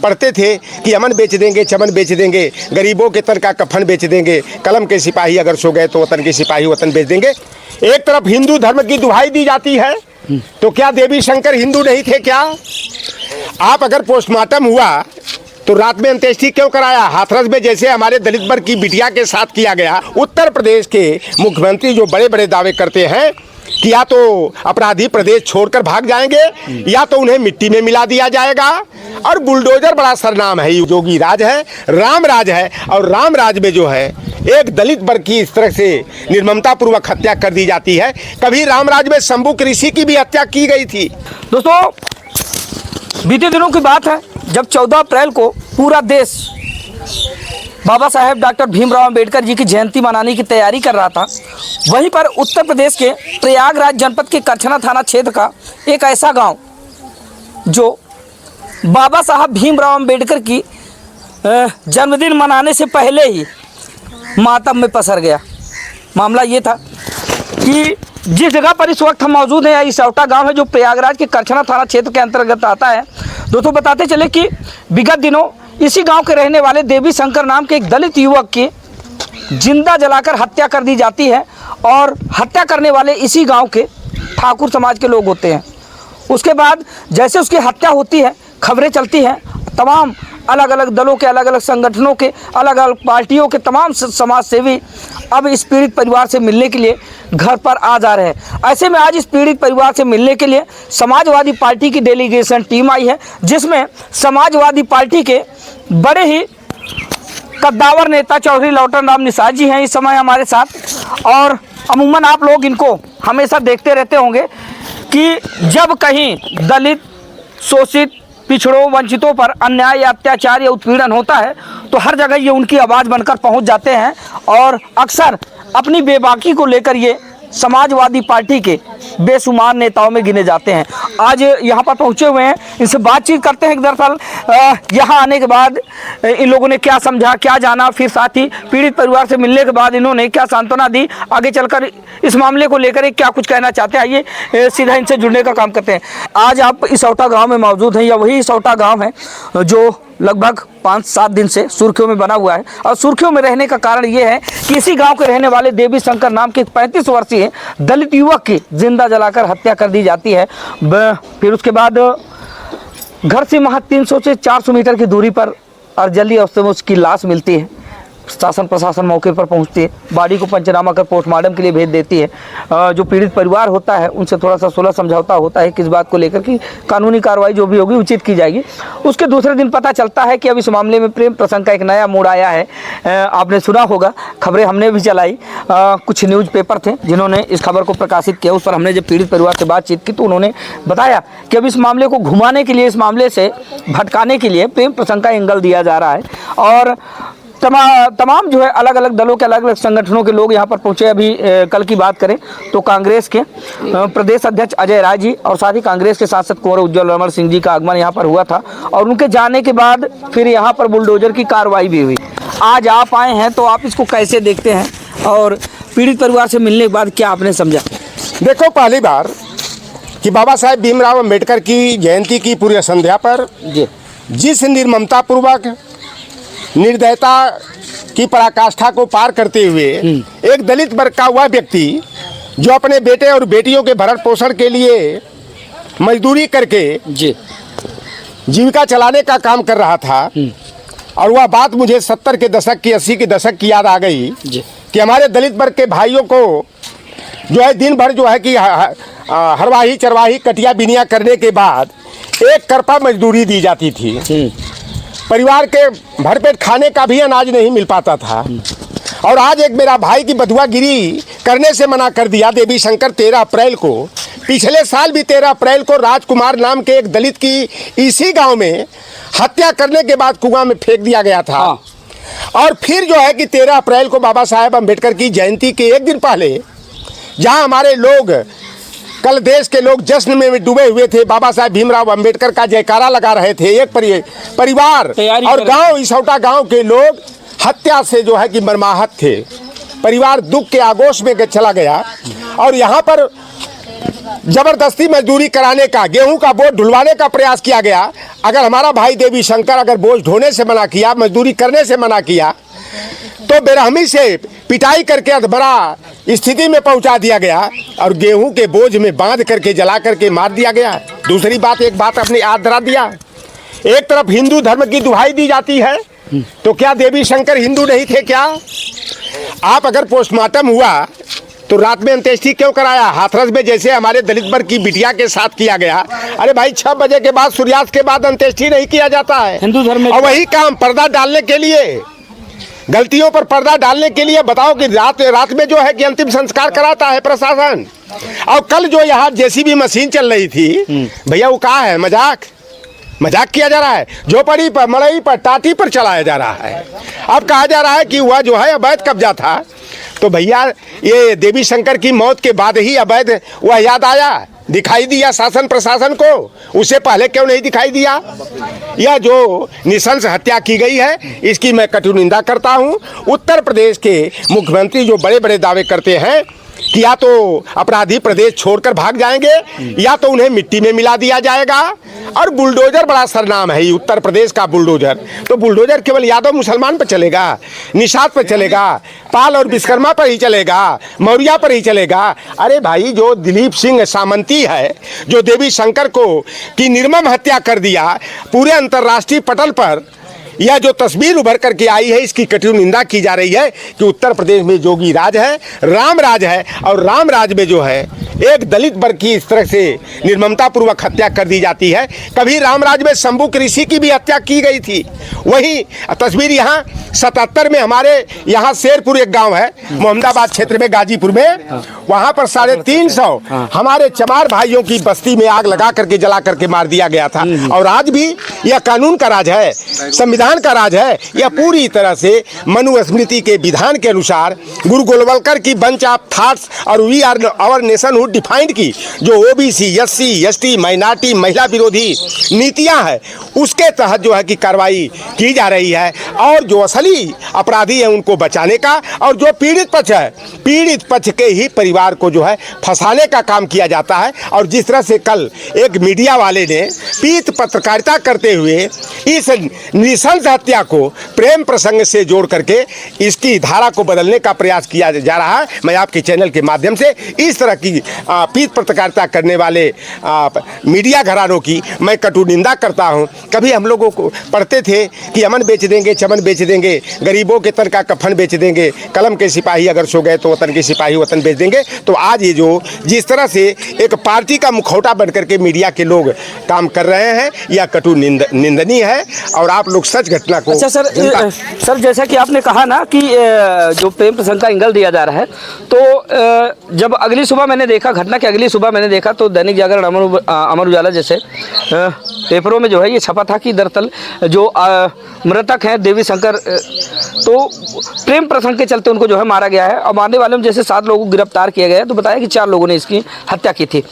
पढ़ते थे कि अमन बेच देंगे, चमन बेच देंगे, गरीबों के तन का कफन बेच देंगे, कलम के सिपाही अगर सो गए तो वतन के सिपाही वतन बेच देंगे। एक तरफ हिंदू धर्म की दुहाई दी जाती है, तो क्या देवी शंकर हिंदू नहीं थे क्या? आप अगर पोस्टमार्टम हुआ तो रात में अंत्येष्टि क्यों कराया? हाथरस में जैसे हमारे दलित वर्ग की बिटिया के साथ किया गया। उत्तर प्रदेश के मुख्यमंत्री जो बड़े बड़े दावे करते हैं कि या तो अपराधी प्रदेश छोड़कर भाग जाएंगे या तो उन्हें मिट्टी में मिला दिया जाएगा, और बुलडोजर बड़ा सरनाम है, योगी राज है, राम राज है, और राम राज में जो है एक दलित वर्ग की इस तरह से निर्ममता पूर्वक हत्या कर दी जाती है। कभी राम राज में शंभू ऋषि की भी हत्या की गई थी। दोस्तों, बीते दिनों की बात है जब 14 अप्रैल को पूरा देश बाबा साहेब डॉक्टर भीमराव अंबेडकर जी की जयंती मनाने की तैयारी कर रहा था, वहीं पर उत्तर प्रदेश के प्रयागराज जनपद के करछना थाना क्षेत्र का एक ऐसा गांव जो बाबा साहब भीमराव अंबेडकर की जन्मदिन मनाने से पहले ही मातम में पसर गया। मामला ये था कि जिस जगह पर इस वक्त हम मौजूद हैं, इसौटा गांव है जो प्रयागराज के करछना थाना क्षेत्र के अंतर्गत आता है। दोस्तों, बताते चले कि विगत दिनों इसी गांव के रहने वाले देवी शंकर नाम के एक दलित युवक की जिंदा जलाकर हत्या कर दी जाती है, और हत्या करने वाले इसी गांव के ठाकुर समाज के लोग होते हैं। उसके बाद जैसे उसकी हत्या होती है, खबरें चलती हैं, तमाम अलग अलग दलों के, अलग अलग संगठनों के, अलग अलग पार्टियों के तमाम समाज सेवी अब इस पीड़ित परिवार से मिलने के लिए घर पर आ जा रहे हैं। ऐसे में आज इस पीड़ित परिवार से मिलने के लिए समाजवादी पार्टी की डेलीगेशन टीम आई है, जिसमें समाजवादी पार्टी के बड़े ही कद्दावर नेता चौधरी लौटन राम निषाद जी हैं इस समय हमारे साथ। और अमूमन आप लोग इनको हमेशा देखते रहते होंगे कि जब कहीं दलित, शोषित, पिछड़ों, वंचितों पर अन्याय या अत्याचार या उत्पीड़न होता है तो हर जगह ये उनकी आवाज़ बनकर पहुंच जाते हैं, और अक्सर अपनी बेबाकी को लेकर ये समाजवादी पार्टी के बेशुमार नेताओं में गिने जाते हैं। आज यहाँ पर पहुँचे हुए हैं, इनसे बातचीत करते हैं कि दरअसल यहाँ आने के बाद इन लोगों ने क्या समझा, क्या जाना, फिर साथ ही पीड़ित परिवार से मिलने के बाद इन्होंने क्या सांत्वना दी, आगे चलकर इस मामले को लेकर क्या कुछ कहना चाहते हैं। आइए सीधा इनसे जुड़ने का काम करते हैं। आज आप इसौटा गाँव में मौजूद हैं, या वही इसौटा गाँव है जो लगभग 5-7 दिन से सुर्खियों में बना हुआ है, और सुर्खियों में रहने का कारण ये है कि इसी गांव के रहने वाले देवी शंकर नाम के 35 वर्षीय दलित युवक की जिंदा जलाकर हत्या कर दी जाती है। फिर उसके बाद घर से महज 300 से 400 मीटर की दूरी पर अर्जली अवस्था में उसकी लाश मिलती है। शासन प्रशासन मौके पर पहुंचती है, बॉडी को पंचनामा कर पोस्टमार्टम के लिए भेज देती है। जो पीड़ित परिवार होता है उनसे थोड़ा सा सुलह समझौता होता है किस बात को लेकर कि कानूनी कार्रवाई जो भी होगी उचित की जाएगी। उसके दूसरे दिन पता चलता है कि अब इस मामले में प्रेम प्रसंग का एक नया मोड़ आया है। आपने सुना होगा, खबरें हमने भी चलाई, कुछ न्यूज़पेपर थे जिन्होंने इस खबर को प्रकाशित किया। उस पर हमने जब पीड़ित परिवार से बातचीत की तो उन्होंने बताया कि अब इस मामले को घुमाने के लिए, इस मामले से भटकाने के लिए प्रेम प्रसंग का एंगल दिया जा रहा है, और तमाम जो है अलग अलग दलों के, अलग अलग संगठनों के लोग यहाँ पर पहुँचे। अभी कल की बात करें तो कांग्रेस के प्रदेश अध्यक्ष अजय राय जी और साथ ही कांग्रेस के सांसद कुंवर उज्ज्वल रमण सिंह जी का आगमन यहाँ पर हुआ था, और उनके जाने के बाद फिर यहाँ पर बुलडोजर की कार्रवाई भी हुई। आज आप आए हैं तो आप इसको कैसे देखते हैं, और पीड़ित परिवार से मिलने के बाद क्या आपने समझा? देखो, पहली बार कि बाबा साहेब भीमराव अंबेडकर की जयंती की पूरी संध्या पर जिस निर्ममतापूर्वक, निर्दयता की पराकाष्ठा को पार करते हुए एक दलित वर्ग का वह व्यक्ति जो अपने बेटे और बेटियों के भरण पोषण के लिए मजदूरी करके जीविका चलाने का काम कर रहा था, और वह बात मुझे 70 के दशक की, 80 के दशक की याद आ गई कि हमारे दलित वर्ग के भाइयों को जो है दिन भर जो है कि हरवाही चरवाही कटिया बिनिया करने के बाद एक करपा मजदूरी दी जाती थी। परिवार के भरपेट खाने का भी अनाज नहीं मिल पाता था, और आज एक मेरा भाई की बधुआगिरी करने से मना कर दिया देवी शंकर 13 अप्रैल को। पिछले साल भी 13 अप्रैल को राजकुमार नाम के एक दलित की इसी गांव में हत्या करने के बाद कुआं में फेंक दिया गया था। और फिर जो है कि 13 अप्रैल को बाबा साहेब अम्बेडकर की जयंती के एक दिन पहले, जहां हमारे लोग, कल देश के लोग जश्न में डूबे हुए थे, बाबा साहेब भीमराव अंबेडकर का जयकारा लगा रहे थे, एक परिवार और गांव, इसौटा गांव के लोग हत्या से जो है कि मर्माहत थे। परिवार दुख के आगोश में चला गया, और यहाँ पर जबरदस्ती मजदूरी कराने का, गेहूं का बोझ ढुलवाने का प्रयास किया गया। अगर हमारा भाई देवी शंकर अगर बोझ ढोने से मना किया, मजदूरी करने से मना किया, तो बेरहमी से पिटाई करके अधमरा स्थिति में पहुंचा दिया गया और गेहूं के बोझ में बांध करके जला करके मार दिया गया। दूसरी बात, एक बात अपने याद दिला दिया, एक तरफ हिंदू धर्म की दुहाई दी जाती है, तो क्या देवी शंकर हिंदू नहीं थे क्या? आप अगर पोस्टमार्टम हुआ तो रात में अंत्येष्टि क्यों कराया? हाथरस में जैसे हमारे दलित वर्ग की बिटिया के साथ किया गया। अरे भाई 6 बजे के बाद, सूर्यास्त के बाद अंत्येष्टि नहीं किया जाता है हिंदू धर्म में। और वही काम पर्दा डालने के लिए, गलतियों पर पर्दा डालने के लिए बताओ कि रात में जो है कि अंतिम संस्कार कराता है प्रशासन। और कल जो यहाँ जेसीबी मशीन चल रही थी भैया, वो कहाँ है? मजाक किया जा रहा है। झोपड़ी पर, मड़ई पर, टाटी पर चलाया जा रहा है। अब कहा जा रहा है कि वह जो है अवैध कब्जा था। तो भैया ये देवी शंकर की मौत के बाद ही अवैध वह याद आया, दिखाई दिया शासन प्रशासन को, उससे पहले क्यों नहीं दिखाई दिया? यह जो निशंस हत्या की गई है, इसकी मैं कटु निंदा करता हूँ। उत्तर प्रदेश के मुख्यमंत्री जो बड़े बड़े दावे करते हैं कि या तो अपराधी प्रदेश छोड़कर भाग जाएंगे या तो उन्हें मिट्टी में मिला दिया जाएगा। और बुलडोजर बड़ा सरनाम है ये उत्तर प्रदेश का बुलडोजर। तो बुलडोजर केवल यादव मुसलमान पर चलेगा, निषाद पर चलेगा, पाल और विश्वकर्मा पर ही चलेगा, मौर्या पर ही चलेगा? अरे भाई, जो दिलीप सिंह सामंती है, जो देवी शंकर को की निर्मम हत्या कर दिया, पूरे अंतर्राष्ट्रीय पटल पर यह जो तस्वीर उभर करके आई है, इसकी कटु निंदा की जा रही है कि उत्तर प्रदेश में जोगी राज है, राम राज है। और राम राज में जो है एक दलित वर्ग की इस तरह से निर्ममता पूर्वक हत्या कर दी जाती है। कभी राम राज में शंभू ऋषि की भी हत्या की गई थी। वही तस्वीर यहाँ 77 में हमारे यहाँ शेरपुर एक गांव है मोहम्मदाबाद क्षेत्र में, गाजीपुर में, वहाँ पर 350 हमारे चमार भाइयों की बस्ती में आग लगा करके जला करके मार दिया गया था। और आज भी यह कानून का राज है, संविधान का राज है। यह पूरी तरह से मनुस्मृति के विधान के अनुसार गुरु गोलवलकर की बंच ऑफ थॉट्स और we are our nationhood defined की जो ओबीसी, एससी, एसटी, माइनॉरिटी, महिला विरोधी नीतियां हैं, उसके तहत जो है कि कार्रवाई की जा रही है। और जो असली अपराधी है उनको बचाने का, और जो पीड़ित पक्ष है, पीड़ित पक्ष के ही परिवार को जो है फंसाने का काम किया जाता है। और जिस तरह से कल एक मीडिया वाले ने पीत पत्रकारिता करते हुए इस निशंस हत्या को प्रेम प्रसंग से जोड़ करके इसकी धारा को बदलने का प्रयास किया जा रहा है, मैं आपके चैनल के माध्यम से इस तरह की पीत पत्रकारिता करने वाले मीडिया घरानों की मैं कटु निंदा करता हूं। कभी हम लोगों को पढ़ते थे कि अमन बेच देंगे, चमन बेच देंगे, गरीबों के तन का कफन बेच देंगे, कलम के सिपाही अगर सो गए तो वतन के सिपाही वतन बेच देंगे। तो आज ये जो जिस तरह से एक पार्टी का मुखौटा बन करके मीडिया के लोग काम कर रहे हैं, यह कटु निंदनीय है। और आप लोग सच घटना को। अच्छा सर, जैसा कि आपने कहा ना कि जो प्रेम प्रसंग का एंगल दिया जा रहा है, तो जब अगली सुबह मैंने देखा, घटना की अगली सुबह मैंने देखा तो दैनिक जागरण, अमर उजाला जैसे पेपरों में जो है ये छपा था कि दरअसल जो मृतक हैं देवी शंकर, तो प्रेम प्रसंग के चलते उनको जो है मारा गया है। और मारने वाले में जैसे 7 लोगों को गिरफ्तार किया गया है, तो बताया कि 4 लोगों ने इसकी हत्या की थी।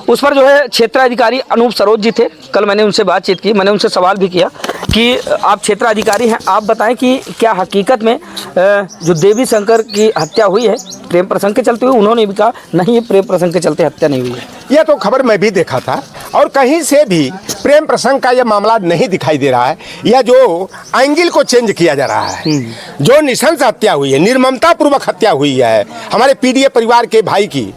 उस पर जो है क्षेत्राधिकारी अनूप सरोज जी थे, कल मैंने उनसे बातचीत की, मैंने उनसे सवाल भी किया कि आप क्षेत्राधिकारी हैं, आप बताएं कि क्या हकीकत में जो देवी शंकर की हत्या हुई है प्रेम प्रसंग के चलते हुए? उन्होंने भी कहा नहीं, ये प्रेम प्रसंग के चलते हत्या नहीं हुई है। यह तो खबर मैं भी देखा था और कहीं से भी प्रेम प्रसंग का यह मामला नहीं दिखाई दे रहा है। यह जो एंगल को चेंज किया जा रहा है, जो निशंस हत्या हुई है, निर्ममता पूर्वक हत्या हुई है हमारे पीडीए परिवार के भाई की,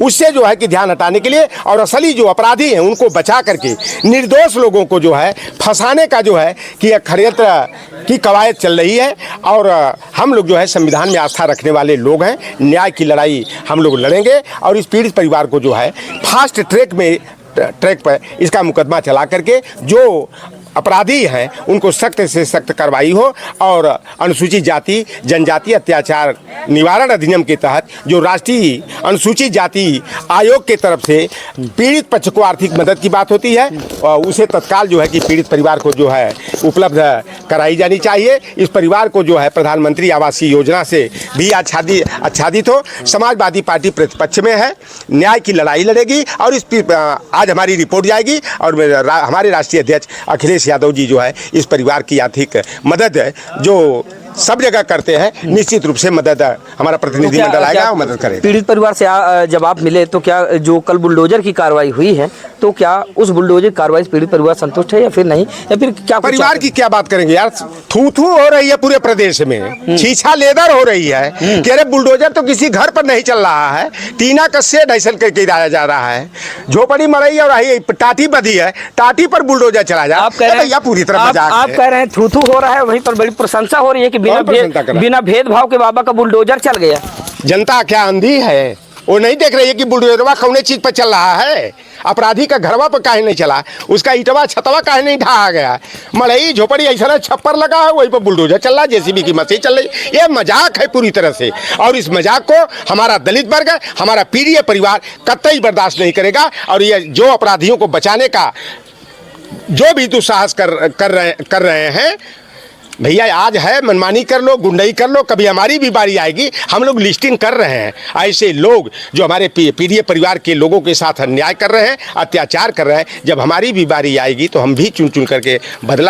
उससे जो है कि ध्यान हटाने के लिए और असली जो अपराधी हैं उनको बचा करके निर्दोष लोगों को जो है फंसाने का जो है कि यह षड्यंत्र की कवायद चल रही है। और हम लोग जो है संविधान में आस्था रखने वाले लोग हैं, न्याय की लड़ाई हम लोग लड़ेंगे और इस पीड़ित परिवार को जो है फास्ट ट्रैक पर इसका मुकदमा चला करके जो अपराधी हैं उनको सख्त से सख्त कार्रवाई हो। और अनुसूचित जाति जनजाति अत्याचार निवारण अधिनियम के तहत जो राष्ट्रीय अनुसूचित जाति आयोग के तरफ से पीड़ित पक्ष को आर्थिक मदद की बात होती है, और उसे तत्काल जो है कि पीड़ित परिवार को जो है उपलब्ध कराई जानी चाहिए। इस परिवार को जो है प्रधानमंत्री आवासीय योजना से भी आच्छादित हो। समाजवादी पार्टी प्रतिपक्ष में है, न्याय की लड़ाई लड़ेगी और इस आज हमारी रिपोर्ट जाएगी और हमारे राष्ट्रीय अध्यक्ष अखिलेश यादव जी जो है इस परिवार की आर्थिक मदद जो सब जगह करते हैं। निश्चित रूप से मदद हमारा प्रतिनिधिमंडल आएगा और मदद करेगा। पीड़ित परिवार से जब आप मिले तो क्या जो कल बुलडोजर की कार्रवाई हुई है तो क्या उस बुलडोजर कार्रवाई से पीड़ित परिवार संतुष्ट है या फिर नहीं, या फिर क्या परिवार की क्या बात करेंगे यार? थू थू हो रही है पूरे प्रदेश में, छीछा लेदर हो रही है कि अरे बुलडोजर तो किसी घर पर नहीं चल रहा है, टीना का शेड ऐसा करके गिराया जा रहा है, झोपड़ी मरई और टाटी बधी है, टाटी पर बुलडोजर चला जा। आप कह रहे हैं पूरी तरह मजाक आप है। कह रहे हैं थू थू हो रहा है, वहीं पर बड़ी प्रशंसा हो रही है कि बिना भेदभाव के बाबा का बुलडोजर चल गया। जनता क्या अंधी है? वो नहीं देख रही है कि बुलडोजरवा कौने चीज पर चल रहा है? अपराधी का घरवा पर काहे नहीं चला, उसका ईटवा छतवा काहे नहीं ढहा गया? मड़ई झोपड़ी ऐसा छप्पर लगा है, वहीं पर बुलडोजर चल रहा है, जेसीबी की मशीन चल रही। ये मजाक है पूरी तरह से, और इस मजाक को हमारा दलित वर्ग, हमारा पीड़ित परिवार कतई बर्दाश्त नहीं करेगा। और ये जो अपराधियों को बचाने का जो भी दुस्साहस कर रहे हैं, भैया आज है मनमानी कर लो, गुंडई कर लो, कभी हमारी भी बारी आएगी। हम लोग लिस्टिंग कर रहे हैं ऐसे लोग जो हमारे पीड़ित परिवार के लोगों के साथ अन्याय कर रहे हैं, अत्याचार कर रहे हैं। जब हमारी भी बारी आएगी तो हम भी चुन चुन करके बदला